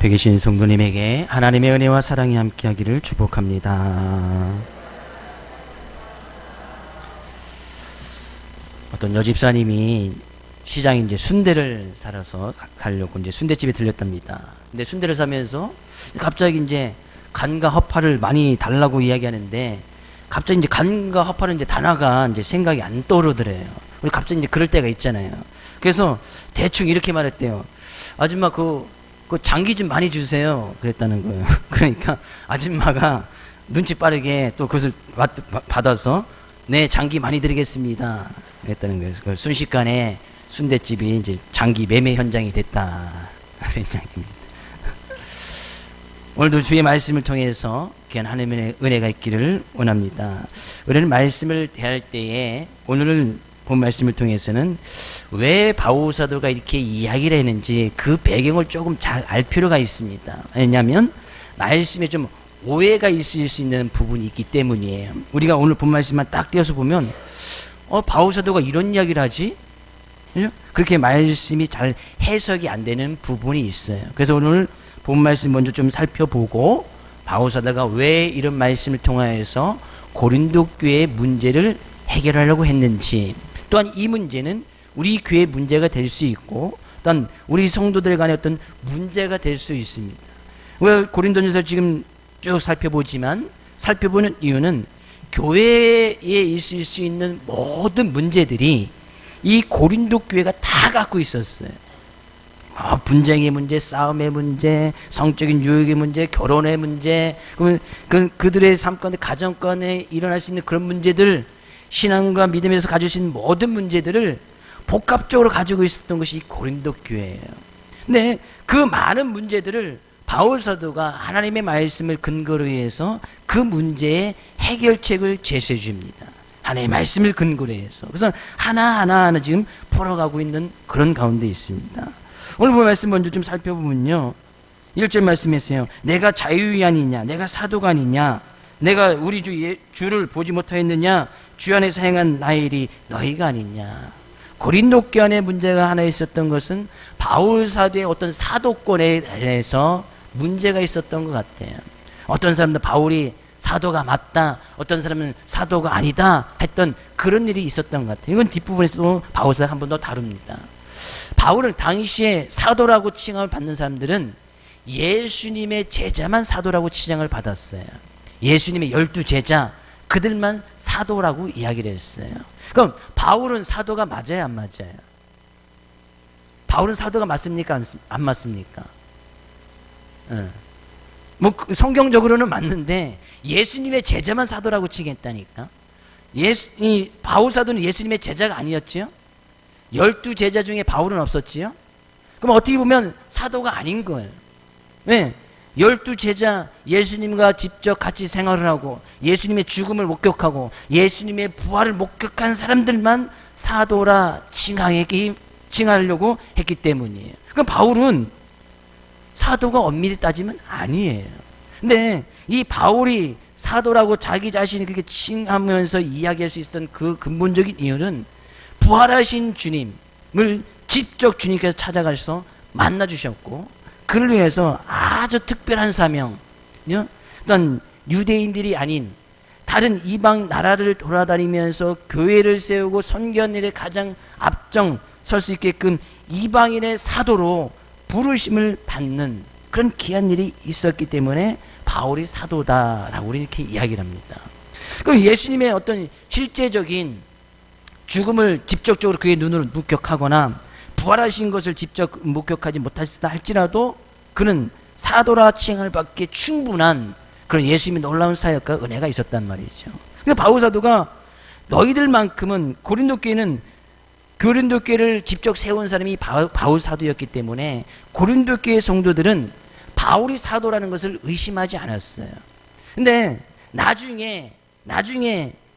앞에 계신 성도님에게 하나님의 은혜와 사랑이 함께하기를 축복합니다. 어떤 여집사님이 시장에 이제 순대를 사러서 가려고 이제 순대집에 들렸답니다. 근데 순대를 사면서 갑자기 이제 간과 허파를 많이 달라고 이야기하는데 갑자기 이제 간과 허파는 이제 단어가 이제 생각이 안 떠오르더래요. 우리 갑자기 이제 그럴 때가 있잖아요. 그래서 대충 이렇게 말했대요. 아줌마 그 장기 좀 많이 주세요. 그랬다는 거예요. 그러니까 아줌마가 눈치 빠르게 또 그것을 받아서 네, 장기 많이 드리겠습니다. 그랬다는 거예요. 그 순식간에 순대집이 이제 장기 매매 현장이 됐다. 그런 이야기입니다. 오늘도 주의 말씀을 통해서 귀한 하나님의 은혜가 있기를 원합니다. 우리는 말씀을 대할 때에 오늘은 본 말씀을 통해서는 왜 바울 사도가 이렇게 이야기를 했는지 그 배경을 조금 잘 알 필요가 있습니다. 왜냐하면 말씀에 좀 오해가 있을 수 있는 부분이 있기 때문이에요. 우리가 오늘 본 말씀만 딱 띄어서 보면 바울 사도가 이런 이야기를 하지? 그렇게 말씀이 잘 해석이 안 되는 부분이 있어요. 그래서 오늘 본 말씀 먼저 좀 살펴보고 바울 사도가 왜 이런 말씀을 통하여서 고린도 교회의 문제를 해결하려고 했는지, 또한 이 문제는 우리 교회의 문제가 될 수 있고 또한 우리 성도들 간의 어떤 문제가 될 수 있습니다. 왜 고린도전서 지금 쭉 살펴보지만 살펴보는 이유는 교회에 있을 수 있는 모든 문제들이 이 고린도 교회가 다 갖고 있었어요. 분쟁의 문제, 싸움의 문제, 성적인 유혹의 문제, 결혼의 문제, 그러면 그들의 삶 가운데 가정 가운데 일어날 수 있는 그런 문제들, 신앙과 믿음에서 가질 수 있는 모든 문제들을 복합적으로 가지고 있었던 것이 고린도 교회예요. 근데 그 많은 문제들을 바울 사도가 하나님의 말씀을 근거로 해서 그 문제의 해결책을 제시해 줍니다. 하나님의 말씀을 근거로 해서. 그래서 하나하나 지금 풀어가고 있는 그런 가운데 있습니다. 오늘 본 말씀 먼저 좀 살펴보면요. 1절 말씀했어요. 내가 자유인이냐, 내가 사도가 아니냐, 내가 우리 주를 보지 못하였느냐, 주 안에서 행한 나의 일이 너희가 아니냐. 고린도 교회 안에 문제가 하나 있었던 것은 바울 사도의 어떤 사도권에 대해서 문제가 있었던 것 같아요. 어떤 사람들 바울이 사도가 맞다, 어떤 사람은 사도가 아니다 했던 그런 일이 있었던 것 같아요. 이건 뒷부분에서도 바울 사도가 한 번 더 다룹니다. 바울은 당시에 사도라고 칭함을 받는 사람들은 예수님의 제자만 사도라고 칭함을 받았어요. 예수님의 12제자, 그들만 사도라고 이야기를 했어요. 그럼 바울은 사도가 맞아요, 안 맞아요? 바울은 사도가 맞습니까, 안 맞습니까? 뭐 성경적으로는 맞는데 예수님의 제자만 사도라고 칭했다니까. 바울 사도는 예수님의 제자가 아니었지요? 12제자 중에 바울은 없었지요? 그럼 어떻게 보면 사도가 아닌 거예요. 왜? 12제자, 예수님과 직접 같이 생활을 하고 예수님의 죽음을 목격하고 예수님의 부활을 목격한 사람들만 사도라 칭하려고 했기 때문이에요. 그럼 바울은 사도가 엄밀히 따지면 아니에요. 근데 이 바울이 사도라고 자기 자신이 그렇게 칭하면서 이야기할 수 있었던 그 근본적인 이유는 부활하신 주님을 직접 주님께서 찾아가셔서 만나주셨고 그를 위해서 아주 특별한 사명, 또한 유대인들이 아닌 다른 이방 나라를 돌아다니면서 교회를 세우고 선교하는 일에 가장 앞장 설 수 있게끔 이방인의 사도로 부르심을 받는 그런 귀한 일이 있었기 때문에 바울이 사도다라고 우리 이렇게 이야기를 합니다. 그럼 예수님의 어떤 실제적인 죽음을 직접적으로 그의 눈으로 목격하거나 부활하신 것을 직접 목격하지 못하셨다 할지라도 그는 사도라 칭을 받기에 충분한 그런 예수님의 놀라운 사역과 은혜가 있었단 말이죠. 근데 바울 사도가 너희들만큼은 고린도 교회를 직접 세운 사람이 바울 사도였기 때문에 고린도 교회 성도들은 바울이 사도라는 것을 의심하지 않았어요. 근데 나중에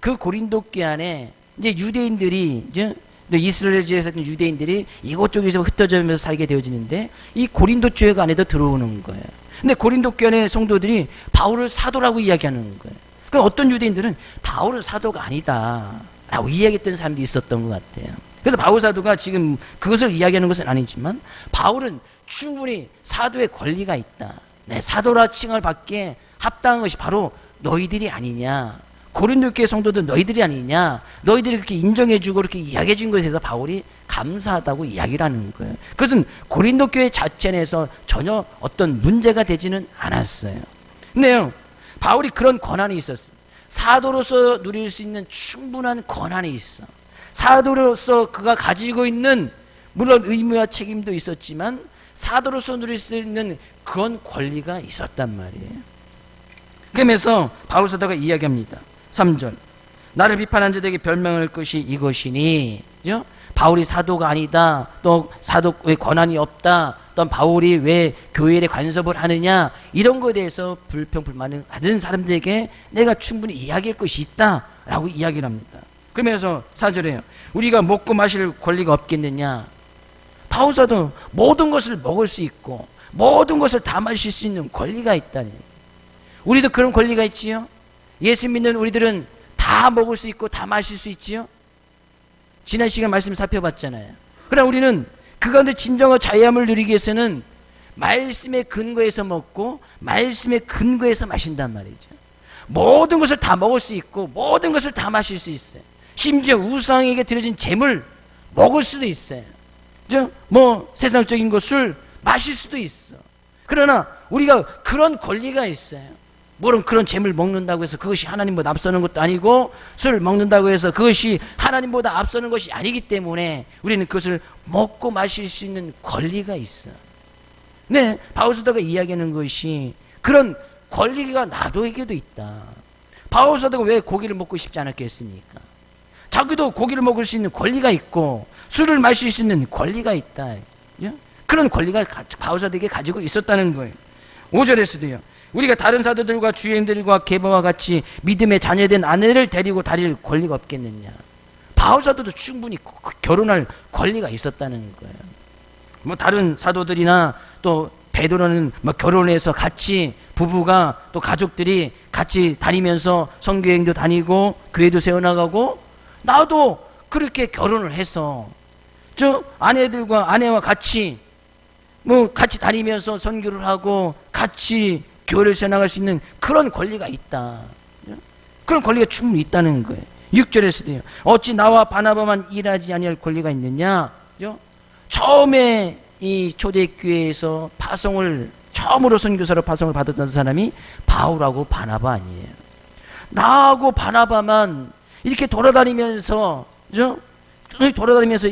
그 고린도 교회 안에 이제 유대인들이 이스라엘 지역에서 있는 유대인들이 이곳저곳에서 흩어져면서 살게 되어지는데 이 고린도 교회 안에도 들어오는 거예요. 근데 고린도 교회 안에 성도들이 바울을 사도라고 이야기하는 거예요. 그러니까 어떤 유대인들은 바울은 사도가 아니다 라고 이야기했던 사람들이 있었던 것 같아요. 그래서 바울 사도가 지금 그것을 이야기하는 것은 아니지만 바울은 충분히 사도의 권리가 있다. 네, 사도라 칭을 받기에 합당한 것이 바로 너희들이 아니냐. 고린도 교회 성도들 너희들이 아니냐. 너희들이 그렇게 인정해주고 그렇게 이야기해준 것에 대해서 바울이 감사하다고 이야기를 하는 거예요. 그것은 고린도 교회 자체 내에서 전혀 어떤 문제가 되지는 않았어요. 근데요, 바울이 그런 권한이 있었어요. 사도로서 누릴 수 있는 충분한 권한이 있어. 사도로서 그가 가지고 있는 물론 의무와 책임도 있었지만 사도로서 누릴 수 있는 그런 권리가 있었단 말이에요. 그러면서 바울 사도가 이야기합니다. 3절 나를 비판한 자들에게 별명할 것이 이것이니, 그죠? 바울이 사도가 아니다, 또 사도의 권한이 없다, 또 바울이 왜 교회에 간섭을 하느냐, 이런 것에 대해서 불평불만을 받은 사람들에게 내가 충분히 이야기할 것이 있다 라고 이야기를 합니다. 그러면서 4절에요. 우리가 먹고 마실 권리가 없겠느냐. 바울 사도 모든 것을 먹을 수 있고 모든 것을 다 마실 수 있는 권리가 있다니. 우리도 그런 권리가 있지요. 예수 믿는 우리들은 다 먹을 수 있고 다 마실 수 있지요. 지난 시간 말씀 살펴봤잖아요. 그러나 우리는 그 가운데 진정한 자유함을 누리기 위해서는 말씀의 근거에서 먹고 말씀의 근거에서 마신단 말이죠. 모든 것을 다 먹을 수 있고 모든 것을 다 마실 수 있어요. 심지어 우상에게 드려진 재물 먹을 수도 있어요. 뭐 세상적인 것을 마실 수도 있어. 그러나 우리가 그런 권리가 있어요. 물론 그런 재물 먹는다고 해서 그것이 하나님보다 앞서는 것도 아니고 술 먹는다고 해서 그것이 하나님보다 앞서는 것이 아니기 때문에 우리는 그것을 먹고 마실 수 있는 권리가 있어. 네, 바울 사도가 이야기하는 것이 그런 권리가 나도에게도 있다. 바울 사도가 왜 고기를 먹고 싶지 않았겠습니까? 자기도 고기를 먹을 수 있는 권리가 있고 술을 마실 수 있는 권리가 있다. 그런 권리가 바울 사도에게 가지고 있었다는 거예요. 5절에서도요. 우리가 다른 사도들과 주인들과 게바와 같이 믿음의 자녀된 아내를 데리고 다닐 권리가 없겠느냐. 바울 사도도 충분히 결혼할 권리가 있었다는 거예요. 뭐 다른 사도들이나 또 베드로는 뭐 결혼해서 같이 부부가 또 가족들이 같이 다니면서 선교행도 다니고 교회도 세워나가고 나도 그렇게 결혼을 해서 아내와 같이 뭐 같이 다니면서 선교를 하고 같이 교회를 세워나갈 수 있는 그런 권리가 있다. 그런 권리가 충분히 있다는 거예요. 6절에서도요. 어찌 나와 바나바만 일하지 아니할 권리가 있느냐. 처음에 이 초대교회에서 파송을 처음으로 선교사로 파송을 받았던 사람이 바울하고 바나바 아니에요. 나하고 바나바만 이렇게 돌아다니면서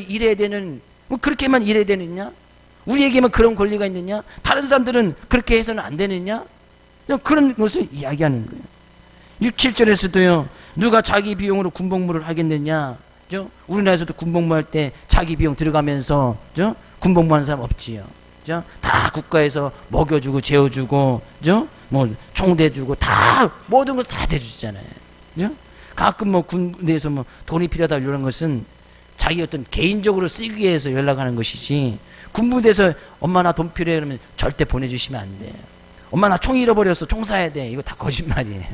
일해야 되는, 뭐 그렇게만 일해야 되느냐? 우리에게만 그런 권리가 있느냐? 다른 사람들은 그렇게 해서는 안 되느냐? 그런 것을 이야기하는 거예요. 6, 7절에서도요. 누가 자기 비용으로 군복무를 하겠느냐? 우리나라에서도 군복무 할 때 자기 비용 들어가면서 군복무 하는 사람 없지요. 다 국가에서 먹여주고 재워주고 뭐 총대주고 다 모든 것을 다 대주잖아요. 가끔 뭐 군대에서 뭐 돈이 필요하다 이런 것은 자기 어떤 개인적으로 쓰기 위해서 연락하는 것이지, 군부대에서 엄마 나 돈 필요해 그러면 절대 보내주시면 안 돼요. 엄마 나 총 잃어버렸어, 총 사야 돼, 이거 다 거짓말이에요.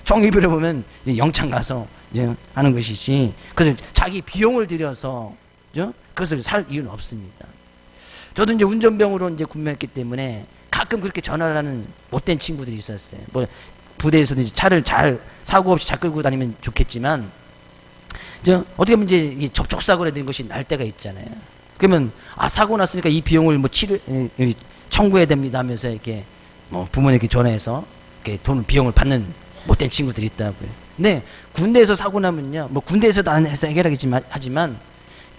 총 잃어보면 영창 가서 이제 하는 것이지, 그래서 자기 비용을 들여서 그것을 살 이유는 없습니다. 저도 이제 운전병으로 이제 군명했기 때문에 가끔 그렇게 전화를 하는 못된 친구들이 있었어요. 뭐 부대에서도 이제 차를 잘 사고 없이 잘 끌고 다니면 좋겠지만 어떻게 보면 이제 접촉사고라는 것이 날 때가 있잖아요. 그러면 사고 났으니까 이 비용을 뭐 청구해야 됩니다 하면서 이렇게 뭐 부모님께 전화해서 이렇게 비용을 받는 못된 친구들이 있다고요. 근데 군대에서 사고 나면요, 뭐 군대에서도 안 해서 해결하겠지만 하지만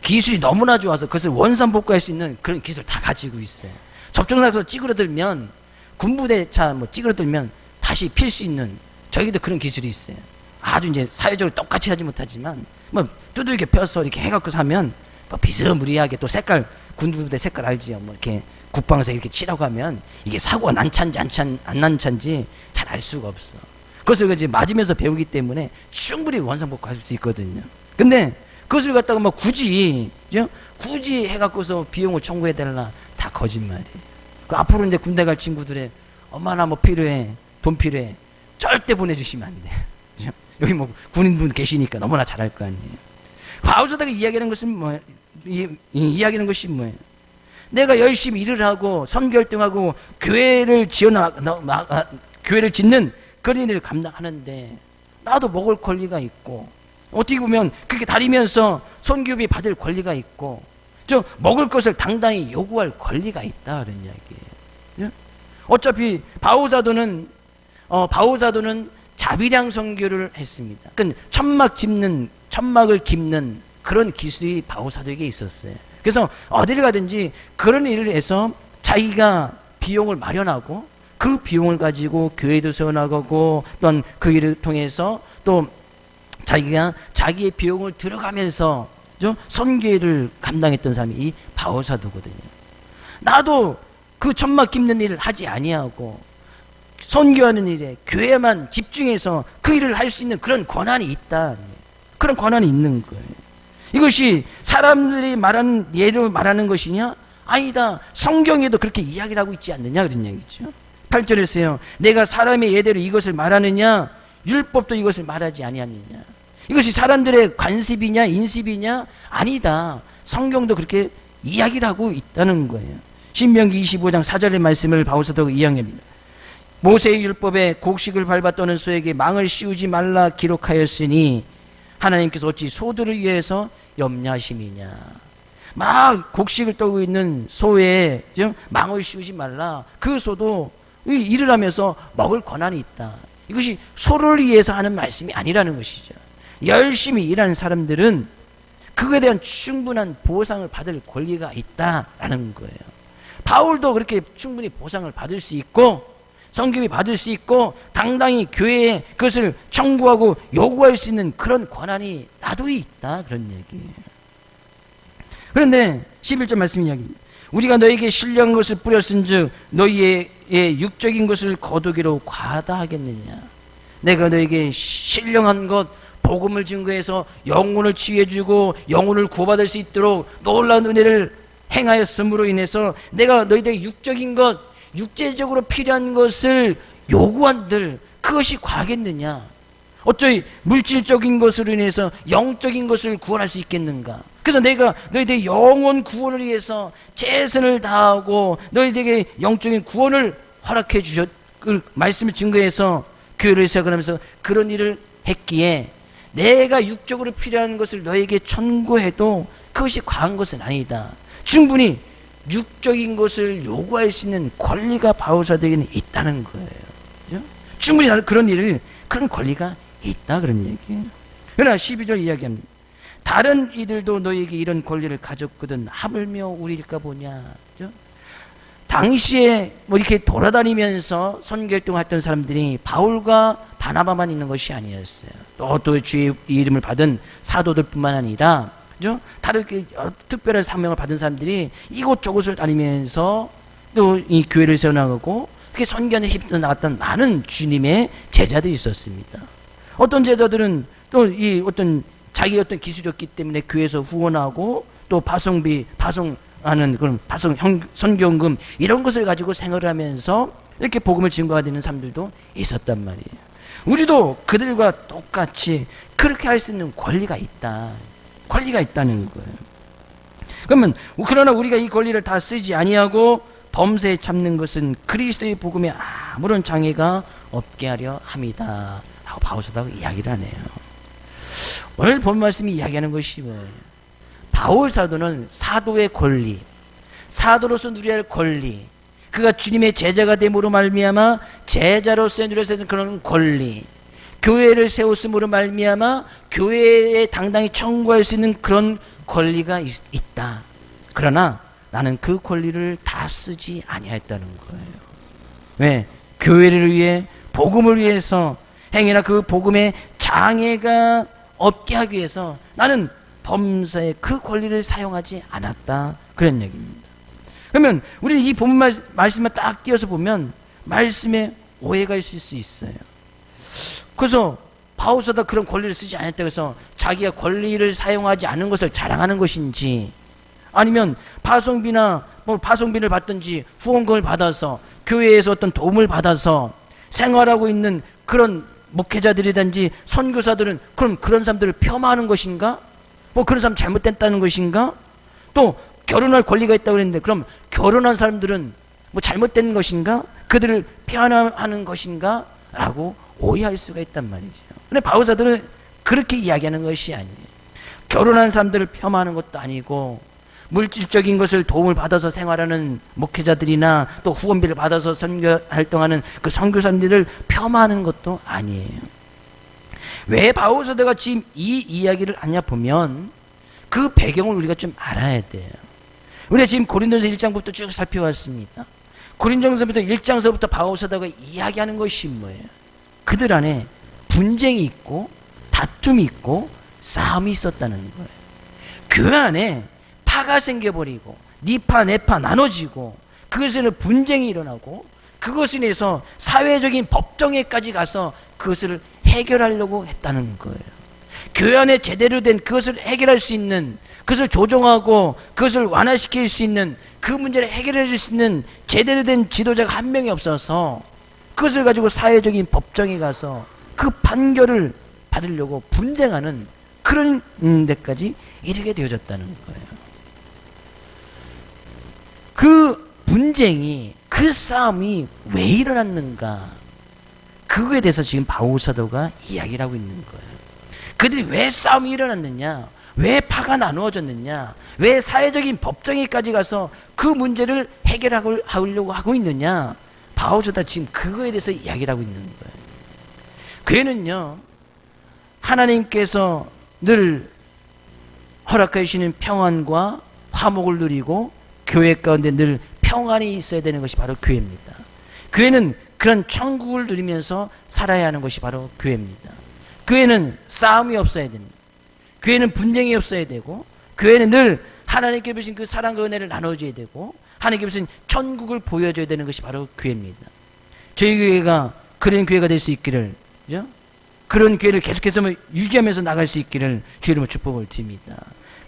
기술이 너무나 좋아서 그것을 원산복구할 수 있는 그런 기술 다 가지고 있어요. 접촉사고에서 찌그러들면 군부대 차 뭐 찌그러들면 다시 필 수 있는 저희도 그런 기술이 있어요. 아주 이제 사회적으로 똑같이 하지 못하지만 뭐 두들겨 펴서 이렇게 해갖고 사면 뭐 비스무리하게 또 색깔, 군부대 색깔 알지요? 뭐 이렇게 국방색 이렇게 칠하고 하면 이게 사고가 난차인지 안 난차인지 잘 알 수가 없어. 그것을 이제 맞으면서 배우기 때문에 충분히 원상복구할 수 있거든요. 근데 그것을 갖다가 뭐 굳이 해갖고서 비용을 청구해달라, 다 거짓말이에요. 앞으로 이제 군대 갈 친구들의 엄마 나 뭐 필요해, 돈 필요해, 절대 보내주시면 안 돼요. 여기 뭐 군인분 계시니까 너무나 잘할 거 아니에요. 바울사도가 이야기하는 것은 뭐예요? 이야기하는 것이 뭐예요? 내가 열심히 일을 하고 선교 활동하고 교회를 교회를 짓는 그런 일을 감당하는데 나도 먹을 권리가 있고, 어떻게 보면 그렇게 다니면서 선교비 받을 권리가 있고, 저 먹을 것을 당당히 요구할 권리가 있다, 그런 이야기예요. 어차피 바울사도는 자비량 선교를 했습니다. 그러니까 천막을 깁는 그런 기술이 바울사도에게 있었어요. 그래서 어디를 가든지 그런 일을 해서 자기가 비용을 마련하고 그 비용을 가지고 교회도 세워나가고, 또한 그 일을 통해서 또 자기가 자기의 비용을 들어가면서 선교를 감당했던 사람이 이 바울사도거든요. 나도 그 천막 깁는 일을 하지 아니하고 선교하는 일에 교회만 집중해서 그 일을 할 수 있는 그런 권한이 있다. 그런 권한이 있는 거예요. 이것이 사람들이 말하는 예로 말하는 것이냐? 아니다. 성경에도 그렇게 이야기를 하고 있지 않느냐, 그런 얘기죠. 8절에서요. 내가 사람의 예대로 이것을 말하느냐? 율법도 이것을 말하지 아니하느냐? 이것이 사람들의 관습이냐 인습이냐? 아니다. 성경도 그렇게 이야기를 하고 있다는 거예요. 신명기 25장 4절의 말씀을 바울사도가 이야기합니다. 모세의 율법에 곡식을 밟아 떠는 소에게 망을 씌우지 말라 기록하였으니 하나님께서 어찌 소들을 위해서 염려하심이냐. 막 곡식을 떠고 있는 소에 망을 씌우지 말라. 그 소도 일을 하면서 먹을 권한이 있다. 이것이 소를 위해서 하는 말씀이 아니라는 것이죠. 열심히 일하는 사람들은 그거에 대한 충분한 보상을 받을 권리가 있다라는 거예요. 바울도 그렇게 충분히 보상을 받을 수 있고 성경이 받을 수 있고 당당히 교회에 그것을 청구하고 요구할 수 있는 그런 권한이 나도 있다, 그런 얘기예요. 그런데 11절 말씀 이야기입니다. 우리가 너에게 신령한 것을 뿌렸은즉 너희의 육적인 것을 거두기로 과다하겠느냐. 내가 너에게 신령한 것 복음을 증거해서 영혼을 치유해주고 영혼을 구원받을 수 있도록 놀라운 은혜를 행하였음으로 인해서 내가 너희들에게 육적인 것, 육체적으로 필요한 것을 요구한들 그것이 과하겠느냐. 어쩌이 물질적인 것으로 인해서 영적인 것을 구원할 수 있겠는가. 그래서 내가 너희들의 영혼 구원을 위해서 최선을 다하고 너희들에게 영적인 구원을 허락해 주셨, 그 말씀을 증거해서 교회를 시작하면서 그런 일을 했기에 내가 육적으로 필요한 것을 너에게 청구해도 그것이 과한 것은 아니다. 충분히 육적인 것을 요구할 수 있는 권리가 바울사도에게는 있다는 거예요. 그죠? 충분히 나도 그런 권리가 있다, 그런 얘기예요. 그러나 12절 이야기합니다. 다른 이들도 너에게 이런 권리를 가졌거든 하물며 우리일까 보냐. 그죠? 당시에 이렇게 돌아다니면서 선교활동을 했던 사람들이 바울과 바나바만 있는 것이 아니었어요. 또 주의 이름을 받은 사도들뿐만 아니라, 그죠? 다르게 특별한 사명을 받은 사람들이 이곳저곳을 다니면서 또 이 교회를 세워나가고 그렇게 선교하는 힘써 나갔던 많은 주님의 제자들이 있었습니다. 어떤 제자들은 또 이 어떤 자기 어떤 기술이 없기 때문에 교회에서 후원하고 또 파송하는 그런 선교헌금 이런 것을 가지고 생활을 하면서 이렇게 복음을 증거하는 사람들도 있었단 말이에요. 우리도 그들과 똑같이 그렇게 할 수 있는 권리가 있다. 권리가 있다는 거예요. 그러면 그러나 우리가 이 권리를 다 쓰지 아니하고 범죄에 참는 것은 그리스도의 복음에 아무런 장애가 없게 하려 함이다 라고 바울사도가 이야기를 하네요. 오늘 본 말씀이 이야기하는 것이 뭐예요? 바울사도는 사도의 권리, 사도로서 누려야 할 권리, 그가 주님의 제자가 됨으로 말미암아 제자로서 누려야 하는 그런 권리, 교회를 세웠음으로 말미암아 교회에 당당히 청구할 수 있는 그런 권리가 있다. 그러나 나는 그 권리를 다 쓰지 아니했다는 거예요. 왜? 교회를 위해 복음을 위해서 행여나 그 복음에 장애가 없게 하기 위해서 나는 범사의 그 권리를 사용하지 않았다, 그런 얘기입니다. 그러면 우리 이 본문 말씀만 딱 띄어서 보면 말씀에 오해가 있을 수 있어요. 그래서 바울사도가 그런 권리를 쓰지 않았다고 해서 자기가 권리를 사용하지 않은 것을 자랑하는 것인지, 아니면 파송비를 받든지 후원금을 받아서 교회에서 어떤 도움을 받아서 생활하고 있는 그런 목회자들이든지 선교사들은 그런 사람들을 폄하하는 것인가? 뭐 그런 사람 잘못됐다는 것인가? 또 결혼할 권리가 있다고 그랬는데 그럼 결혼한 사람들은 뭐 잘못된 것인가? 그들을 폐하는 것인가? 라고 오해할 수가 있단 말이죠. 근데 바오사들은 그렇게 이야기하는 것이 아니에요. 결혼한 사람들을 폄하하는 것도 아니고 물질적인 것을 도움을 받아서 생활하는 목회자들이나 또 후원비를 받아서 선교 활동하는 그 선교사님들을 폄하하는 것도 아니에요. 왜 바오사대가 지금 이 이야기를 하냐 보면 그 배경을 우리가 좀 알아야 돼요. 우리가 지금 고린도서 1장부터 쭉 살펴왔습니다. 고린도서부터 1장서부터 바오사대가 이야기하는 것이 뭐예요? 그들 안에 분쟁이 있고 다툼이 있고 싸움이 있었다는 거예요. 교회 안에 파가 생겨버리고 니파 내파 나눠지고 그것에는 분쟁이 일어나고 그것을 인해서 사회적인 법정에까지 가서 그것을 해결하려고 했다는 거예요. 교회 안에 제대로 된 그것을 해결할 수 있는, 그것을 조정하고 그것을 완화시킬 수 있는, 그 문제를 해결해 줄 수 있는 제대로 된 지도자가 한 명이 없어서 그것을 가지고 사회적인 법정에 가서 그 판결을 받으려고 분쟁하는 그런 데까지 이르게 되어졌다는 거예요. 그 분쟁이, 그 싸움이 왜 일어났는가? 그거에 대해서 지금 바오사도가 이야기를 하고 있는 거예요. 그들이 왜 싸움이 일어났느냐? 왜 파가 나누어졌느냐? 왜 사회적인 법정에까지 가서 그 문제를 해결하려고 하고 있느냐? 바오사도가 지금 그거에 대해서 이야기를 하고 있는 거예요. 교회는요, 하나님께서 늘 허락해 주시는 평안과 화목을 누리고 교회 가운데 늘 평안이 있어야 되는 것이 바로 교회입니다. 교회는 그런 천국을 누리면서 살아야 하는 것이 바로 교회입니다. 교회는 싸움이 없어야 됩니다. 교회는 분쟁이 없어야 되고, 교회는 늘 하나님께 주신 그 사랑과 은혜를 나눠줘야 되고, 하나님께 주신 천국을 보여줘야 되는 것이 바로 교회입니다. 저희 교회가 그런 교회가 될 수 있기를, 그죠? 그런 교회를 계속해서 유지하면서 나갈 수 있기를 주의 이름으로 축복을 드립니다.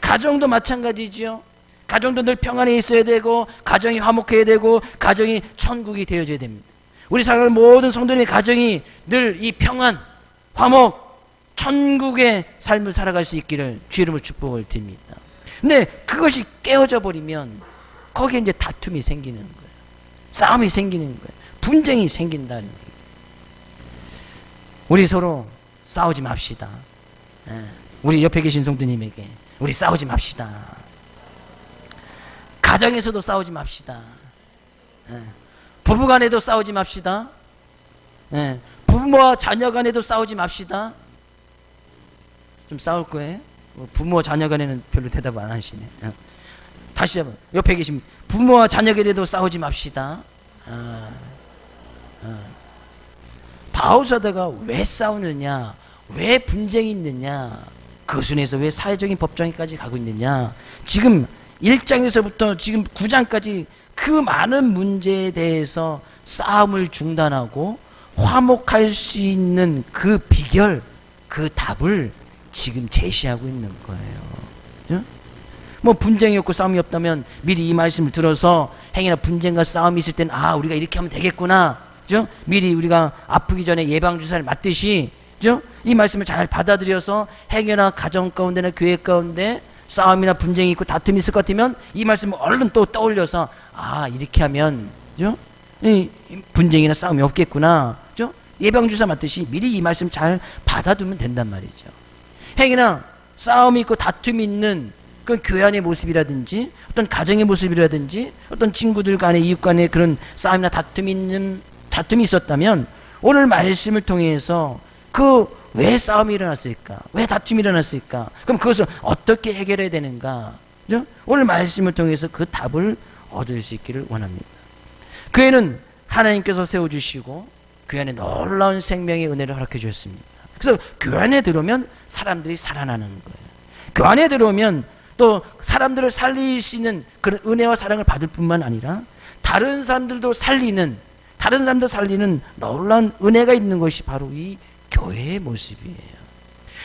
가정도 마찬가지죠. 가정도 늘 평안에 있어야 되고, 가정이 화목해야 되고, 가정이 천국이 되어져야 됩니다. 우리 사랑하는 모든 성도님의 가정이 늘 이 평안, 화목, 천국의 삶을 살아갈 수 있기를 주의 이름으로 축복을 드립니다. 근데 그것이 깨어져 버리면 거기에 이제 다툼이 생기는 거예요. 싸움이 생기는 거예요. 분쟁이 생긴다는 얘기죠. 우리 서로 싸우지 맙시다. 우리 옆에 계신 성도님에게 우리 싸우지 맙시다. 가정에서도 싸우지 맙시다. 부부간에도 싸우지 맙시다. 부모와 자녀 간에도 싸우지 맙시다. 좀 싸울 거예요? 부모와 자녀 간에는 별로 대답 안 하시네. 다시 한번 옆에 계신 부모와 자녀 간에도 싸우지 맙시다. 바오사다가 왜 싸우느냐, 왜 분쟁이 있느냐, 그것을 위해서 왜 사회적인 법정에까지 가고 있느냐, 지금 1장에서부터 지금 9장까지 그 많은 문제에 대해서 싸움을 중단하고 화목할 수 있는 그 비결, 그 답을 지금 제시하고 있는 거예요. 뭐 분쟁이 없고 싸움이 없다면 미리 이 말씀을 들어서 행여나 분쟁과 싸움이 있을 때는 아, 우리가 이렇게 하면 되겠구나, 그죠? 미리 우리가 아프기 전에 예방주사를 맞듯이, 그죠? 이 말씀을 잘 받아들여서 행여나 가정 가운데나 교회 가운데 싸움이나 분쟁이 있고 다툼이 있을 것 같으면 이 말씀을 얼른 또 떠올려서 아, 이렇게 하면, 그죠? 이 분쟁이나 싸움이 없겠구나, 그죠? 예방주사 맞듯이 미리 이 말씀 잘 받아두면 된단 말이죠. 행여나 싸움이 있고 다툼이 있는 그 교회 안의 모습이라든지 어떤 가정의 모습이라든지 어떤 친구들 간의 이웃 간의 그런 싸움이나 다툼이 있었다면 오늘 말씀을 통해서 그 왜 싸움이 일어났을까? 왜 다툼이 일어났을까? 그럼 그것을 어떻게 해결해야 되는가? 그죠? 오늘 말씀을 통해서 그 답을 얻을 수 있기를 원합니다. 교회는 하나님께서 세워주시고 교회 안에 놀라운 생명의 은혜를 허락해 주셨습니다. 그래서 교회 안에 들어오면 사람들이 살아나는 거예요. 교회 안에 들어오면 또 사람들을 살릴 수 있는 그런 은혜와 사랑을 받을 뿐만 아니라 다른 사람들도 살리는 놀라운 은혜가 있는 것이 바로 이 교회의 모습이에요.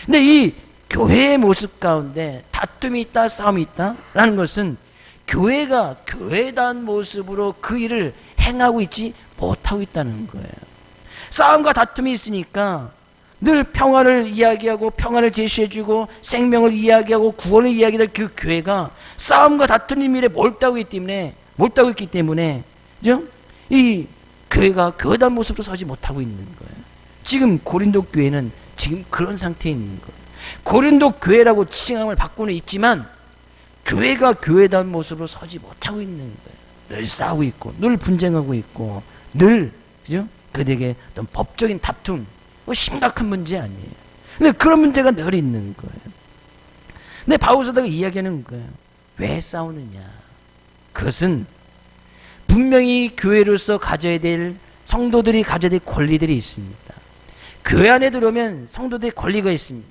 근데 이 교회의 모습 가운데 다툼이 있다, 싸움이 있다라는 것은 교회가 교회다운 모습으로 그 일을 행하고 있지 못하고 있다는 거예요. 싸움과 다툼이 있으니까 늘 평화를 이야기하고 평화를 제시해주고 생명을 이야기하고 구원을 이야기할 그 교회가 싸움과 다투는 일에 몰두하고 있기 때문에 그죠? 이 교회가 교회다운 모습으로 서지 못하고 있는 거예요. 지금 고린도 교회는 지금 그런 상태에 있는 거예요. 고린도 교회라고 칭함을 받고는 있지만 교회가 교회다운 모습으로 서지 못하고 있는 거예요. 늘 싸우고 있고 늘 분쟁하고 있고 늘 그죠? 그들에게 어떤 법적인 다툼, 심각한 문제 아니에요. 근데 그런 문제가 늘 있는 거예요. 근데 바울 사도가 이야기하는 거예요. 왜 싸우느냐? 그것은 분명히 교회로서 가져야 될, 성도들이 가져야 될 권리들이 있습니다. 교회 안에 들어오면 성도들의 권리가 있습니다.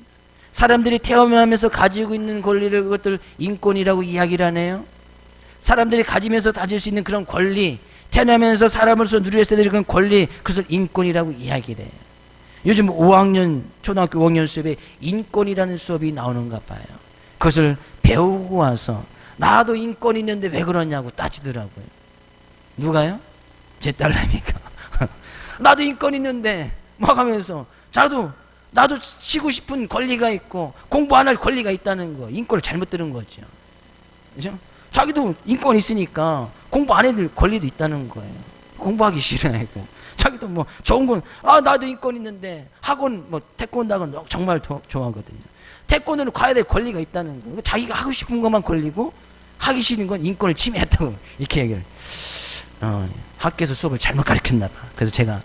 사람들이 태어나면서 가지고 있는 권리를 그것들 인권이라고 이야기를 하네요. 사람들이 가지면서 가질 수 있는 그런 권리, 태어나면서 사람으로서 누릴 수 있는 그런 권리, 그것을 인권이라고 이야기를 해요. 요즘 5학년, 초등학교 5학년 수업에 인권이라는 수업이 나오는가 봐요. 그것을 배우고 와서 나도 인권 있는데 왜 그러냐고 따지더라고요. 누가요? 제 딸내미가. 나도 인권 있는데 막 하면서 나도 쉬고 싶은 권리가 있고 공부 안 할 권리가 있다는 거. 인권을 잘못 들은 거죠. 그죠? 자기도 인권 있으니까 공부 안 해도 권리도 있다는 거예요. 공부하기 싫어하고 자기도 뭐 좋은 건 나도 인권 있는데 학원 뭐 태권도 학원 정말 좋아하거든요. 태권도는 가야 될 권리가 있다는 거예요. 자기가 하고 싶은 것만 권리고 하기 싫은 건 인권을 침해했다고 이렇게 얘기를. 학교에서 수업을 잘못 가르쳤나 봐. 그래서 제가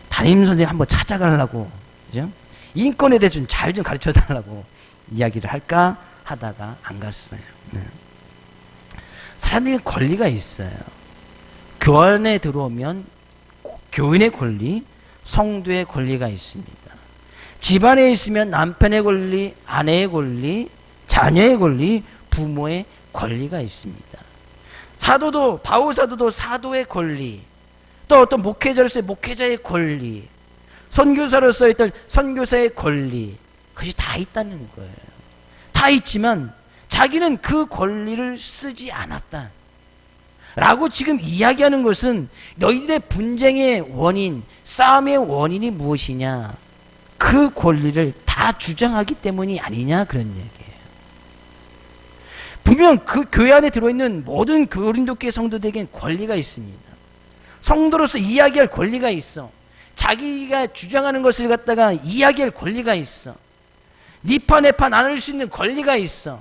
담임선생님 한번 찾아가려고 그죠? 인권에 대해서 잘 좀 가르쳐 달라고 이야기를 할까 하다가 안 갔어요. 네. 사람들이 권리가 있어요. 교환에 들어오면 교인의 권리, 성도의 권리가 있습니다. 집안에 있으면 남편의 권리, 아내의 권리, 자녀의 권리, 부모의 권리가 있습니다. 사도도, 바울 사도도 사도의 권리, 또 어떤 목회자로서의 목회자의 권리, 선교사로서 있던 선교사의 권리, 그것이 다 있다는 거예요. 다 있지만 자기는 그 권리를 쓰지 않았다 라고 지금 이야기하는 것은 너희들의 분쟁의 원인, 싸움의 원인이 무엇이냐, 그 권리를 다 주장하기 때문이 아니냐, 그런 얘기예요. 분명 그 교회 안에 들어있는 모든 고린도 교회 성도들에겐 권리가 있습니다. 성도로서 이야기할 권리가 있어. 자기가 주장하는 것을 갖다가 이야기할 권리가 있어. 니파 내파 나눌 수 있는 권리가 있어.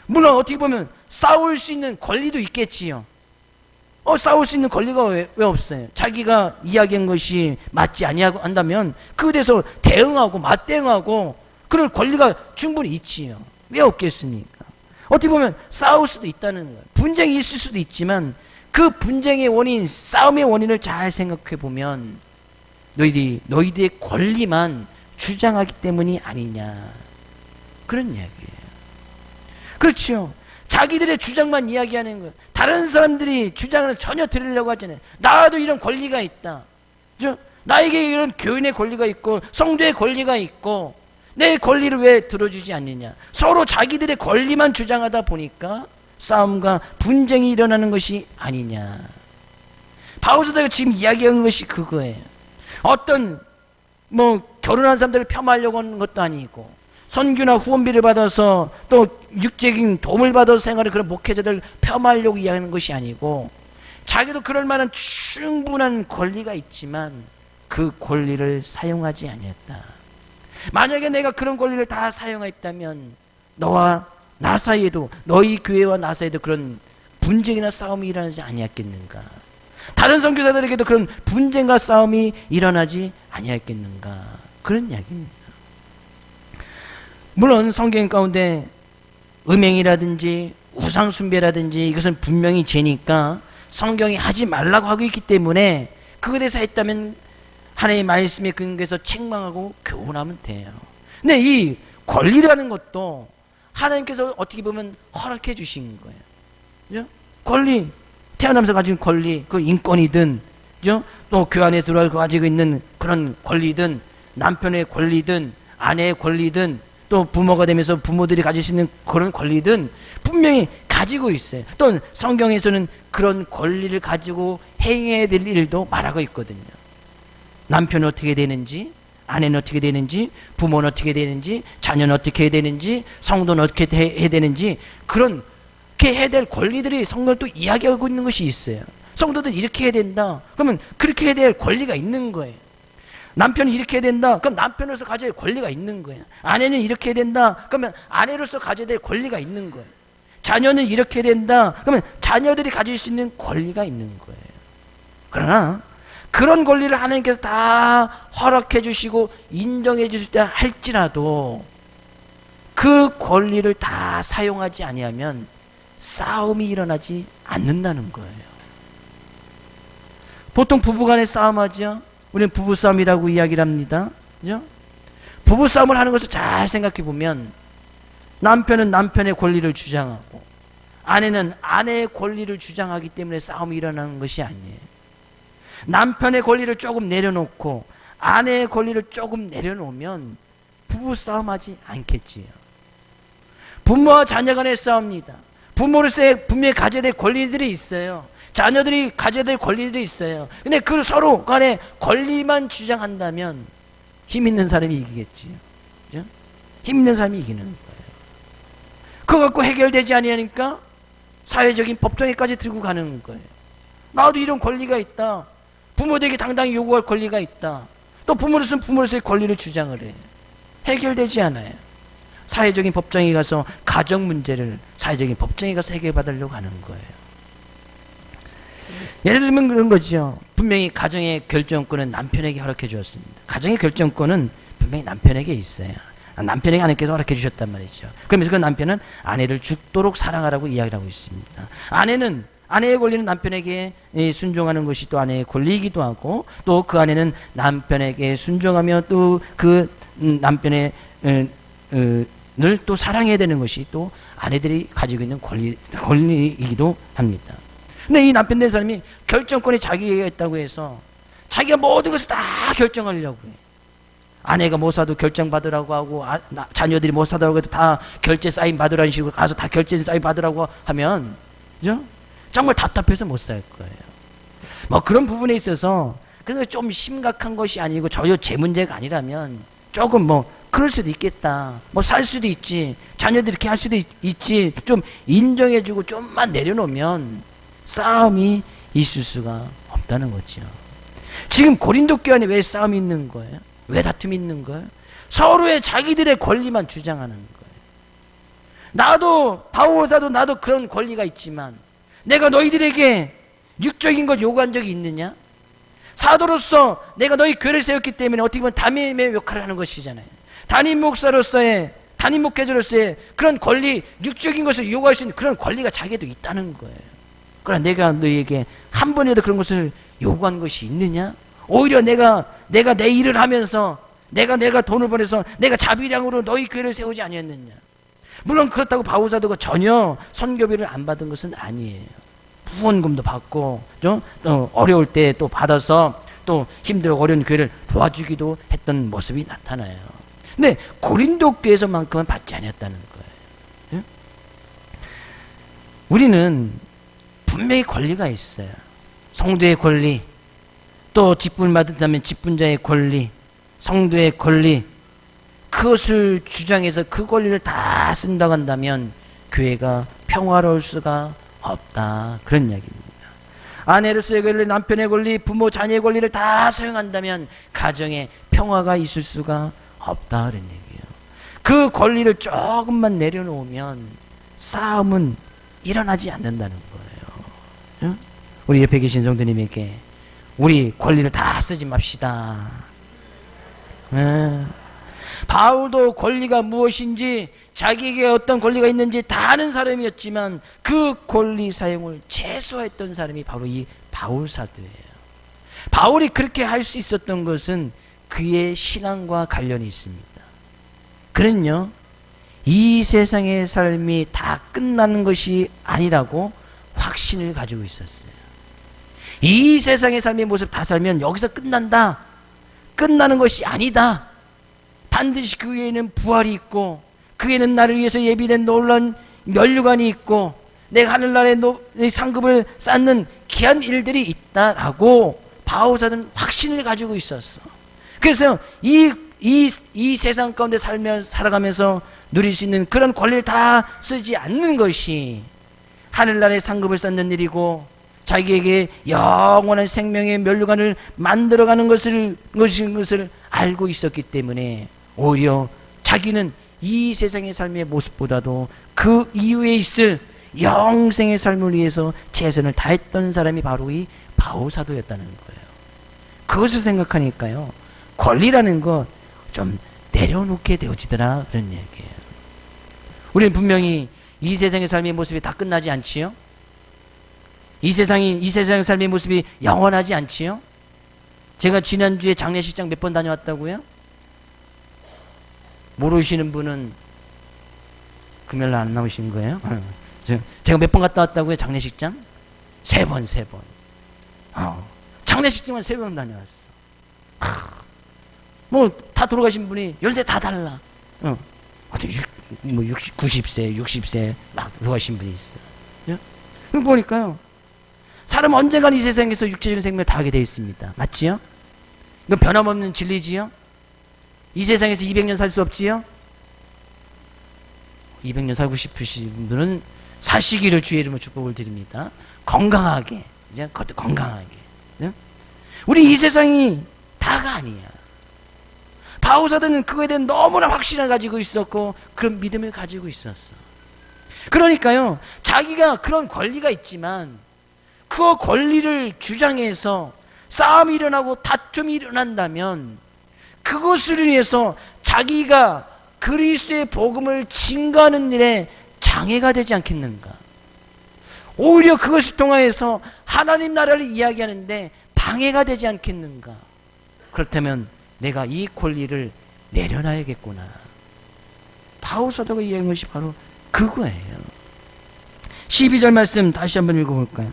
물론 어떻게 보면 싸울 수 있는 권리도 있겠지요. 싸울 수 있는 권리가 왜 없어요? 자기가 이야기한 것이 맞지 아니한다면 그에 대해서 대응하고 맞대응하고 그럴 권리가 충분히 있지요. 왜 없겠습니까? 어떻게 보면 싸울 수도 있다는 거예요. 분쟁이 있을 수도 있지만 그 분쟁의 원인, 싸움의 원인을 잘 생각해 보면 너희들의 권리만 주장하기 때문이 아니냐, 그런 이야기예요. 그렇죠. 자기들의 주장만 이야기하는 거예요. 다른 사람들이 주장을 전혀 들으려고 하잖아요. 나도 이런 권리가 있다. 그렇죠? 나에게 이런 교인의 권리가 있고 성도의 권리가 있고 내 권리를 왜 들어주지 않느냐. 서로 자기들의 권리만 주장하다 보니까 싸움과 분쟁이 일어나는 것이 아니냐. 바울 사도가 지금 이야기하는 것이 그거예요. 어떤 결혼한 사람들을 폄하하려고 하는 것도 아니고 선교나 후원비를 받아서 또 육적인 도움을 받아서 생활하는 그런 목회자들 폄하하려고 이야기하는 것이 아니고 자기도 그럴 만한 충분한 권리가 있지만 그 권리를 사용하지 아니했다. 만약에 내가 그런 권리를 다 사용했다면 너와 나 사이에도, 너희 교회와 나 사이에도 그런 분쟁이나 싸움이 일어나지 아니했겠는가. 다른 선교사들에게도 그런 분쟁과 싸움이 일어나지 아니했겠는가, 그런 이야기입니다. 물론 성경 가운데 음행이라든지 우상숭배라든지 이것은 분명히 죄니까 성경이 하지 말라고 하고 있기 때문에 그것에 대해서 했다면 하나님의 말씀에 근거해서 책망하고 교훈하면 돼요. 근데 이 권리라는 것도 하나님께서 어떻게 보면 허락해 주신 거예요. 그죠? 권리, 태어나면서 가진 권리, 그 인권이든, 그죠? 또 교회 안에 들어와 가지고 있는 그런 권리든, 남편의 권리든, 아내의 권리든, 또 부모가 되면서 부모들이 가질 수 있는 그런 권리든 분명히 가지고 있어요. 또 성경에서는 그런 권리를 가지고 행해야 될 일도 말하고 있거든요. 남편은 어떻게 되는지, 아내는 어떻게 되는지, 부모는 어떻게 되는지, 자녀는 어떻게 해야 되는지, 성도는 어떻게 해야 되는지, 그렇게 해야 될 권리들이 성경을 또 이야기하고 있는 것이 있어요. 성도들 이렇게 해야 된다. 그러면 그렇게 해야 될 권리가 있는 거예요. 남편이 이렇게 해야 된다. 그럼 남편으로서 가져야 될 권리가 있는 거예요. 아내는 이렇게 해야 된다. 그러면 아내로서 가져야 될 권리가 있는 거예요. 자녀는 이렇게 해야 된다. 그러면 자녀들이 가질 수 있는 권리가 있는 거예요. 그러나 그런 권리를 하나님께서 다 허락해 주시고 인정해 주시다 할지라도 그 권리를 다 사용하지 아니하면 싸움이 일어나지 않는다는 거예요. 보통 부부간에 싸움하죠. 우리는 부부싸움이라고 이야기를 합니다. 그죠? 부부싸움을 하는 것을 잘 생각해 보면 남편은 남편의 권리를 주장하고 아내는 아내의 권리를 주장하기 때문에 싸움이 일어나는 것이 아니에요. 남편의 권리를 조금 내려놓고 아내의 권리를 조금 내려놓으면 부부싸움하지 않겠지요. 부모와 자녀 간의 싸움입니다. 부모로서의 분명히 가져야 될 권리들이 있어요. 자녀들이 가져야 될 권리들이 있어요. 근데 그 서로 간에 권리만 주장한다면 힘 있는 사람이 이기겠지요. 그죠? 힘 있는 사람이 이기는 거예요. 그거 갖고 해결되지 않으니까 사회적인 법정에까지 들고 가는 거예요. 나도 이런 권리가 있다. 부모에게 당당히 요구할 권리가 있다. 또 부모로서는 부모로서의 권리를 주장을 해요. 해결되지 않아요. 사회적인 법정에 가서 가정 문제를 사회적인 법정에 가서 해결받으려고 하는 거예요. 예를 들면 그런 거죠. 분명히 가정의 결정권은 남편에게 허락해 주었습니다. 가정의 결정권은 분명히 남편에게 있어요. 남편에게 하나님께서 허락해 주셨단 말이죠. 그러면서 그 남편은 아내를 죽도록 사랑하라고 이야기를 하고 있습니다. 아내의 권리는 남편에게 순종하는 것이 또 아내의 권리이기도 하고 또 그 아내는 남편에게 순종하며 또 그 남편의 늘 또 사랑해야 되는 것이 또 아내들이 가지고 있는 권리이기도 합니다. 근데 이 남편 된 사람이 결정권이 자기에게 있다고 해서 자기가 모든 것을 다 결정하려고 해요. 아내가 못 사도 결정 받으라고 하고 자녀들이 못 사더라고 해도 다 결제 사인 받으라는 식으로 가서 다 결제 사인 받으라고 하면 그죠? 정말 답답해서 못 살 거예요. 뭐 그런 부분에 있어서 그러니까 좀 심각한 것이 아니고 전혀 제 문제가 아니라면 조금 뭐 그럴 수도 있겠다. 뭐 살 수도 있지. 자녀들이 이렇게 할 수도 있지. 좀 인정해주고 좀만 내려놓으면 싸움이 있을 수가 없다는 거죠. 지금 고린도 교회 안에 왜 싸움이 있는 거예요? 왜 다툼이 있는 거예요? 서로의 자기들의 권리만 주장하는 거예요. 나도 바오사도 나도 그런 권리가 있지만 내가 너희들에게 육적인 것 요구한 적이 있느냐? 사도로서 내가 너희 교회를 세웠기 때문에 어떻게 보면 담임의 역할을 하는 것이잖아요. 담임 목사로서의 담임 목회자로서의 그런 권리, 육적인 것을 요구할 수 있는 그런 권리가 자기에도 있다는 거예요. 그러나 내가 너희에게 한 번이라도 그런 것을 요구한 것이 있느냐? 오히려 내가 내 일을 하면서 내가 돈을 벌여서 내가 자비량으로 너희 교회를 세우지 아니었느냐? 물론 그렇다고 바오사도가 전혀 선교비를 안 받은 것은 아니에요. 후원금도 받고 또 어려울 때 또 받아서 또 힘들고 어려운 교회를 도와주기도 했던 모습이 나타나요. 근데 고린도 교회에서만큼은 받지 않았다는 거예요. 우리는 분명히 권리가 있어요. 성도의 권리, 또 직분을 받았다면 직분자의 권리, 성도의 권리, 그것을 주장해서 그 권리를 다 쓴다고 한다면 교회가 평화로울 수가 없다. 그런 이야기입니다. 아내로서의 권리, 남편의 권리, 부모, 자녀의 권리를 다 사용한다면 가정에 평화가 있을 수가 없다. 그런 얘기예요. 그 권리를 조금만 내려놓으면 싸움은 일어나지 않는다는 거예요. 우리 옆에 계신 성도님에게 우리 권리를 다 쓰지 맙시다. 바울도 권리가 무엇인지 자기에게 어떤 권리가 있는지 다 아는 사람이었지만 그 권리 사용을 최소화했던 사람이 바로 이 바울 사도예요. 바울이 그렇게 할 수 있었던 것은 그의 신앙과 관련이 있습니다. 그는요, 이 세상의 삶이 다 끝나는 것이 아니라고 확신을 가지고 있었어요. 이 세상의 삶의 모습 다 살면 여기서 끝난다. 끝나는 것이 아니다. 반드시 그 위에는 부활이 있고 그 위에는 나를 위해서 예비된 놀라운 면류관이 있고 내가 하늘나라의 상급을 쌓는 귀한 일들이 있다라고 바오사는 확신을 가지고 있었어. 그래서 이 세상 가운데 살아가면서 누릴 수 있는 그런 권리를 다 쓰지 않는 것이 하늘나라의 상급을 쌓는 일이고, 자기에게 영원한 생명의 면류관을 만들어가는 것을 알고 있었기 때문에 오히려 자기는 이 세상의 삶의 모습보다도 그 이후에 있을 영생의 삶을 위해서 최선을 다했던 사람이 바로 이 바오사도였다는 거예요. 그것을 생각하니까요, 권리라는 것 좀 내려놓게 되어지더라, 그런 얘기예요. 우리는 분명히 이 세상의 삶의 모습이 다 끝나지 않지요? 이 세상의 삶의 모습이 영원하지 않지요? 제가 지난주에 장례식장 몇 번 다녀왔다고요? 모르시는 분은 금요일 안 나오신 거예요? 제가 몇 번 갔다 왔다고요, 장례식장? 3번. 장례식장만 3번 다녀왔어. 뭐 다 돌아가신 분이 연세 다 달라. 90세, 60세 막 돌아가신 분이 있어. 그럼 보니까요, 사람은 언젠간 이 세상에서 육체적인 생명을 다하게 되어 있습니다. 맞지요? 이건 변함없는 진리지요? 이 세상에서 200년 살 수 없지요? 200년 살고 싶으신 분은 사시기를 주의 이름으로 축복을 드립니다. 건강하게, 이제 그것도 건강하게. 우리 이 세상이 다가 아니야. 바오사도는 그거에 대한 너무나 확신을 가지고 있었고 그런 믿음을 가지고 있었어. 그러니까요, 자기가 그런 권리가 있지만 그 권리를 주장해서 싸움이 일어나고 다툼이 일어난다면 그것을 위해서 자기가 그리스도의 복음을 증거하는 일에 장애가 되지 않겠는가? 오히려 그것을 통하여서 하나님 나라를 이야기하는데 방해가 되지 않겠는가? 그렇다면 내가 이 권리를 내려놔야겠구나. 바오사도가 이야기한 것이 바로 그거예요. 12절 말씀 다시 한번 읽어볼까요?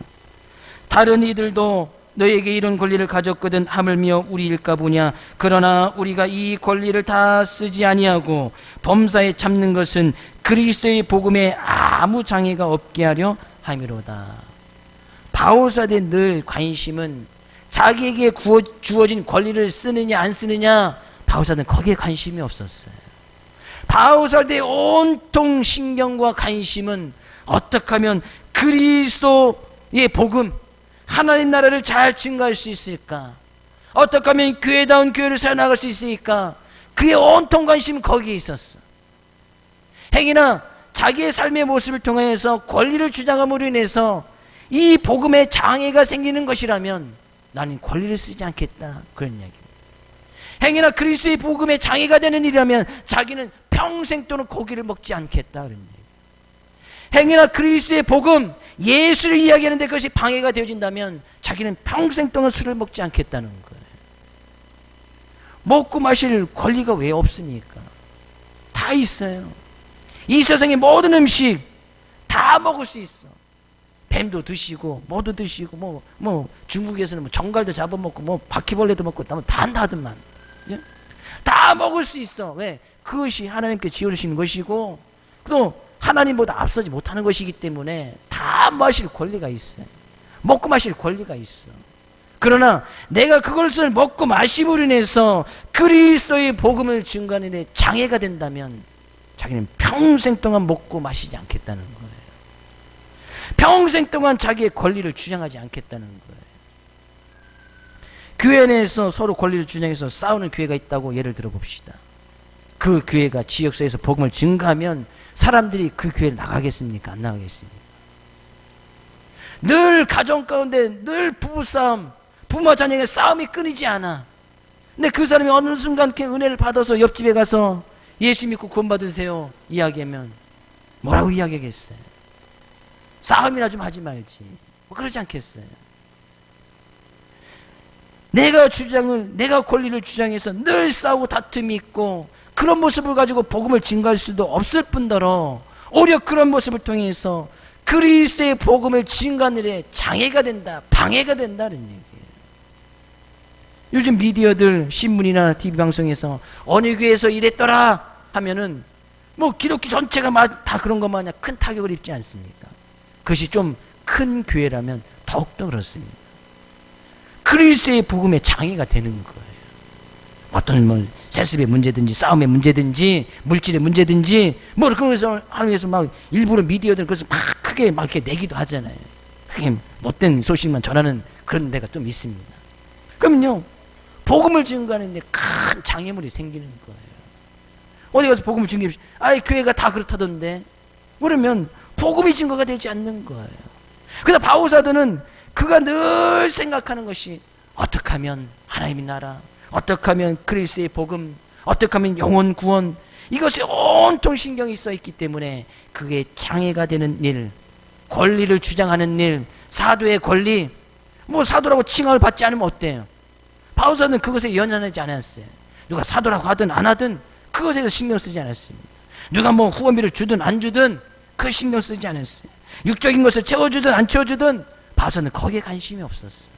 다른 이들도 너에게 이런 권리를 가졌거든 하물며 우리일까 보냐. 그러나 우리가 이 권리를 다 쓰지 아니하고 범사에 참는 것은 그리스도의 복음에 아무 장애가 없게 하려 함이로다. 바오사도의 늘 관심은 자기에게 주어진 권리를 쓰느냐 안 쓰느냐, 바오사도는 거기에 관심이 없었어요. 바오사도의 온통 신경과 관심은 어떻게 하면 그리스도의 복음, 하나님 나라를 잘 증거할 수 있을까? 어떻게 하면 교회다운 교회를 세워나갈 수 있을까? 그의 온통 관심은 거기에 있었어. 행위나 자기의 삶의 모습을 통해서 권리를 주장함으로 인해서 이 복음에 장애가 생기는 것이라면 나는 권리를 쓰지 않겠다, 그런 이야기입니다. 행위나 그리스도의 복음에 장애가 되는 일이라면 자기는 평생 또는 고기를 먹지 않겠다, 그런 얘기입니다. 행위나 그리스도의 복음, 예수를 이야기하는데 그것이 방해가 되어진다면 자기는 평생 동안 술을 먹지 않겠다는 거예요. 먹고 마실 권리가 왜 없습니까? 다 있어요. 이 세상의 모든 음식 다 먹을 수 있어. 뱀도 드시고 뭐도 드시고 뭐 중국에서는 뭐 정갈도 잡아먹고 뭐 바퀴벌레도 먹고 다 한다더만. 다 먹을 수 있어. 왜? 그것이 하나님께 지어주시는 것이고 또 하나님보다 앞서지 못하는 것이기 때문에 다 마실 권리가 있어요. 먹고 마실 권리가 있어. 그러나 내가 그것을 먹고 마심으로 인해서 그리스도의 복음을 증거하는 데 장애가 된다면 자기는 평생 동안 먹고 마시지 않겠다는 거예요. 평생 동안 자기의 권리를 주장하지 않겠다는 거예요. 교회 내에서 서로 권리를 주장해서 싸우는 교회가 있다고 예를 들어 봅시다. 그 교회가 지역사회에서 복음을 증거하면 사람들이 그 교회를 나가겠습니까? 안 나가겠습니까? 늘 가정 가운데 늘 부부싸움, 부모와 자녀의 싸움이 끊이지 않아. 근데 그 사람이 어느 순간 이렇게 은혜를 받아서 옆집에 가서 예수 믿고 구원받으세요 이야기하면 뭐라고 이야기하겠어요? 싸움이나 좀 하지 말지. 뭐 그러지 않겠어요? 내가 권리를 주장해서 늘 싸우고 다툼이 있고 그런 모습을 가지고 복음을 증거할 수도 없을 뿐더러 오히려 그런 모습을 통해서 그리스도의 복음을 증거하는 일에 장애가 된다, 방해가 된다는 얘기예요. 요즘 미디어들, 신문이나 TV방송에서 어느 교회에서 이랬더라 하면은 뭐 기독교 전체가 다 그런 것 마냥 큰 타격을 입지 않습니까? 그것이 좀 큰 교회라면 더욱더 그렇습니다. 그리스도의 복음에 장애가 되는 거예요. 어떤 뭐 세습의 문제든지 싸움의 문제든지 물질의 문제든지 뭐 그래서 하면서 막 일부러 미디어들 그래서 막 크게 막 이렇게 내기도 하잖아요. 크게 못된 소식만 전하는 그런 데가 좀 있습니다. 그러면요, 복음을 증거하는데 큰 장애물이 생기는 거예요. 어디 가서 복음을 증거해, 아이 교회가 다 그렇다던데, 그러면 복음이 증거가 되지 않는 거예요. 그래서 바울사도는 그가 늘 생각하는 것이 어떻게 하면 하나님의 나라, 어떻게 하면 그리스도의 복음, 어떻게 하면 영혼 구원, 이것이 온통 신경이 써 있기 때문에 그게 장애가 되는 일, 권리를 주장하는 일, 사도의 권리, 뭐 사도라고 칭함을 받지 않으면 어때요? 바울사도는 그것에 연연하지 않았어요. 누가 사도라고 하든 안 하든 그것에서 신경 쓰지 않았습니다. 누가 뭐 후원비를 주든 안 주든 그 신경 쓰지 않았어요. 육적인 것을 채워주든 안 채워주든 바울사도는 거기에 관심이 없었어요.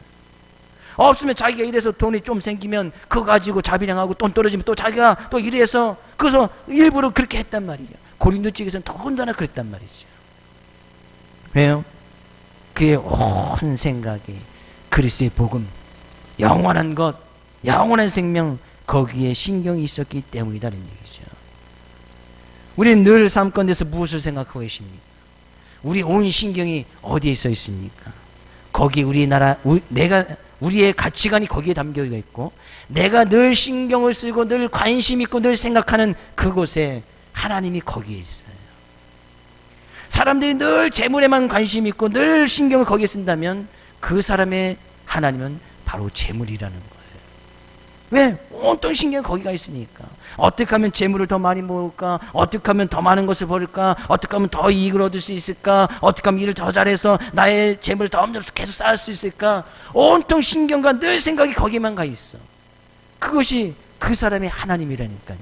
없으면 자기가 이래서 돈이 좀 생기면 그거 가지고 자비량하고 돈 떨어지면 또 자기가 또 이래서 그래서 일부러 그렇게 했단 말이에요. 고린도 쪽에서는 더군다나 그랬단 말이죠. 왜요? 그의 온 생각이 그리스도의 복음, 영원한 것, 영원한 생명, 거기에 신경이 있었기 때문이다는 얘기죠. 우리는 늘 삶 가운데서 무엇을 생각하고 계십니까? 우리 온 신경이 어디에 써 있습니까? 거기 우리나라, 우리의 가치관이 거기에 담겨 있고, 내가 늘 신경을 쓰고 늘 관심 있고 늘 생각하는 그곳에 하나님이 거기에 있어요. 사람들이 늘 재물에만 관심 있고 늘 신경을 거기에 쓴다면 그 사람의 하나님은 바로 재물이라는 거예요. 왜? 온통 신경이 거기가 있으니까. 어떻게 하면 재물을 더 많이 모을까? 어떻게 하면 더 많은 것을 벌을까? 어떻게 하면 더 이익을 얻을 수 있을까? 어떻게 하면 일을 더 잘해서 나의 재물을 더 엄청나게 계속 쌓을 수 있을까? 온통 신경과 늘 생각이 거기만 가 있어. 그것이 그 사람의 하나님이라니까요.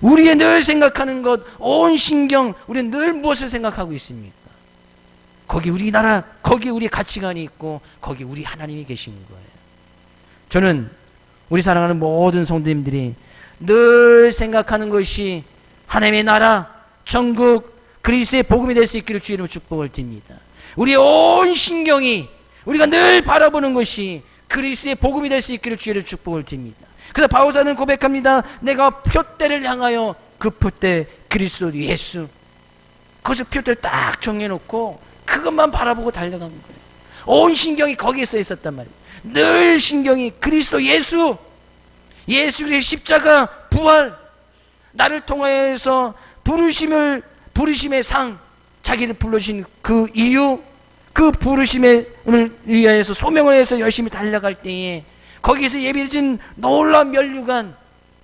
우리의 늘 생각하는 것, 온 신경, 우리는 늘 무엇을 생각하고 있습니까? 거기 우리나라, 거기 우리 가치관이 있고 거기 우리 하나님이 계신 거예요. 저는 우리 사랑하는 모든 성도님들이 늘 생각하는 것이 하나님의 나라, 천국, 그리스도의 복음이 될 수 있기를 주의 이름으로 축복을 드립니다. 우리의 온 신경이, 우리가 늘 바라보는 것이 그리스도의 복음이 될 수 있기를 주의 이름으로 축복을 드립니다. 그래서 바울사는 고백합니다. 내가 표대를 향하여, 그 표대 그리스도 예수, 거기서 표대를 딱 정해놓고 그것만 바라보고 달려간 거예요. 온 신경이 거기에 써 있었단 말이에요. 늘 신경이 그리스도 예수, 예수 그리스도의 십자가, 부활, 나를 통하여서 부르심의 상, 자기를 불러주신 그 이유, 그 부르심을 위하여서 소명을 해서 열심히 달려갈 때에 거기에서 예비해진 놀라운 면류관,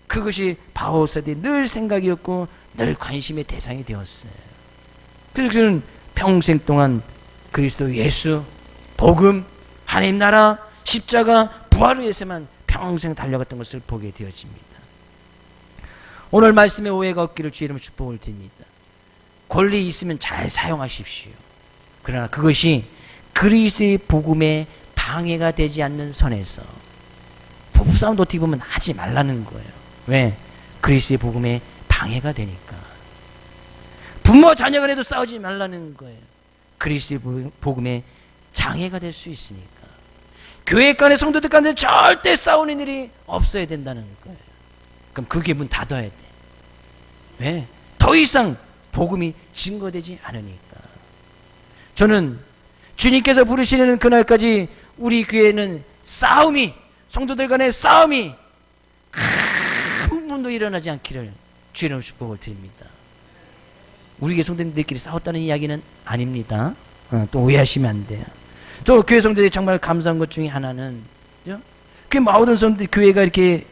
그것이 바울사도의 늘 생각이었고 늘 관심의 대상이 되었어요. 그래서 저는 평생 동안 그리스도 예수, 복음, 하나님 나라, 십자가, 부활을 위해서만 평생 달려갔던 것을 보게 되어집니다. 오늘 말씀에 오해가 없기를 주의 이름으로 축복을 드립니다. 권리 있으면 잘 사용하십시오. 그러나 그것이 그리스도의 복음에 방해가 되지 않는 선에서, 부부싸움도 어떻게 보면 하지 말라는 거예요. 왜? 그리스도의 복음에 방해가 되니까. 부모 자녀 간에도 싸우지 말라는 거예요. 그리스도의 복음에 장애가 될 수 있으니까. 교회 간에 성도들 간에 절대 싸우는 일이 없어야 된다는 거예요. 그럼 그게 문 닫아야 돼. 왜? 더 이상 복음이 증거되지 않으니까. 저는 주님께서 부르시는 그날까지 우리 교회는 싸움이, 성도들 간의 싸움이 한 번도 일어나지 않기를 주님의 축복을 드립니다. 우리 교회 성도님들끼리 싸웠다는 이야기는 아닙니다. 또 오해하시면 안 돼요. 또 교회 성도들이 정말 감사한 것 중에 하나는, 그 모든 성도들 교회가 이렇게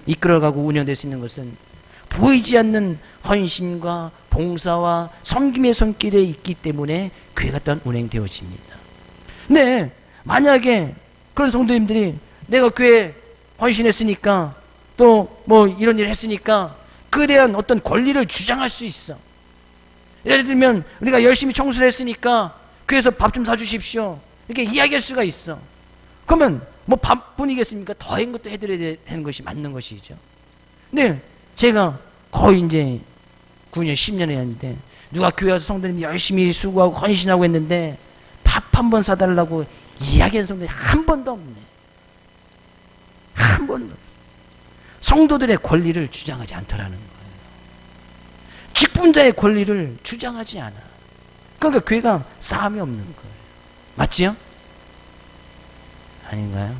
이끌어가고 운영될 수 있는 것은 보이지 않는 헌신과 봉사와 섬김의 손길에 있기 때문에 교회가 또한 운행되어집니다. 근데 만약에 그런 성도님들이 내가 교회 헌신했으니까 또 뭐 이런 일을 했으니까 그에 대한 어떤 권리를 주장할 수 있어. 예를 들면 우리가 열심히 청소를 했으니까 교회에서 밥 좀 사주십시오, 이렇게 이야기할 수가 있어. 그러면 뭐 밥뿐이겠습니까? 더한 것도 해드려야 되는 것이 맞는 것이죠. 근데 제가 거의 이제 9년, 10년 했는데 누가 교회 와서 성도님이 열심히 수고하고 헌신하고 했는데 밥 한 번 사달라고 이야기하는 성도님이 한 번도 없네. 한 번도. 성도들의 권리를 주장하지 않더라는 거예요. 직분자의 권리를 주장하지 않아. 그러니까 교회가 싸움이 없는 거예요. 맞지요? 아닌가요?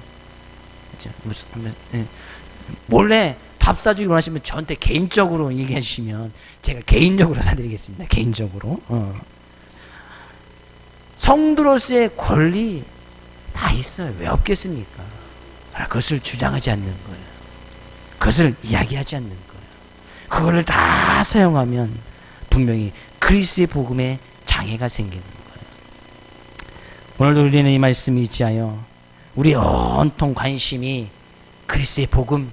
몰래 밥 사주기 원하시면 저한테 개인적으로 얘기해 주시면 제가 개인적으로 사드리겠습니다. 개인적으로. 성도로서의 권리 다 있어요. 왜 없겠습니까? 그것을 주장하지 않는 거예요. 그것을 이야기하지 않는 거예요. 그거를 다 사용하면 분명히 그리스도의 복음에 장애가 생기는 거예요. 오늘도 우리는 이 말씀이 있지하여 우리 온통 관심이 그리스도의 복음,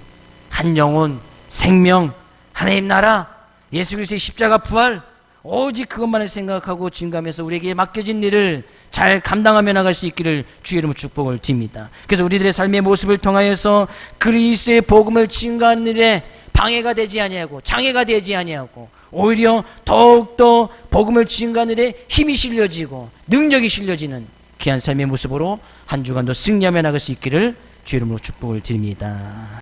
한 영혼, 생명, 하나님 나라, 예수 그리스도의 십자가 부활, 오직 그것만을 생각하고 증감해서 우리에게 맡겨진 일을 잘 감당하며 나갈 수 있기를 주의 이름으로 축복을 드립니다. 그래서 우리들의 삶의 모습을 통하여서 그리스도의 복음을 증거하는 일에 방해가 되지 아니하고 장애가 되지 아니하고 오히려 더욱더 복음을 증거하는 일에 힘이 실려지고 능력이 실려지는 귀한 삶의 모습으로 한 주간도 승리하며 나갈 수 있기를 주의 이름으로 축복을 드립니다.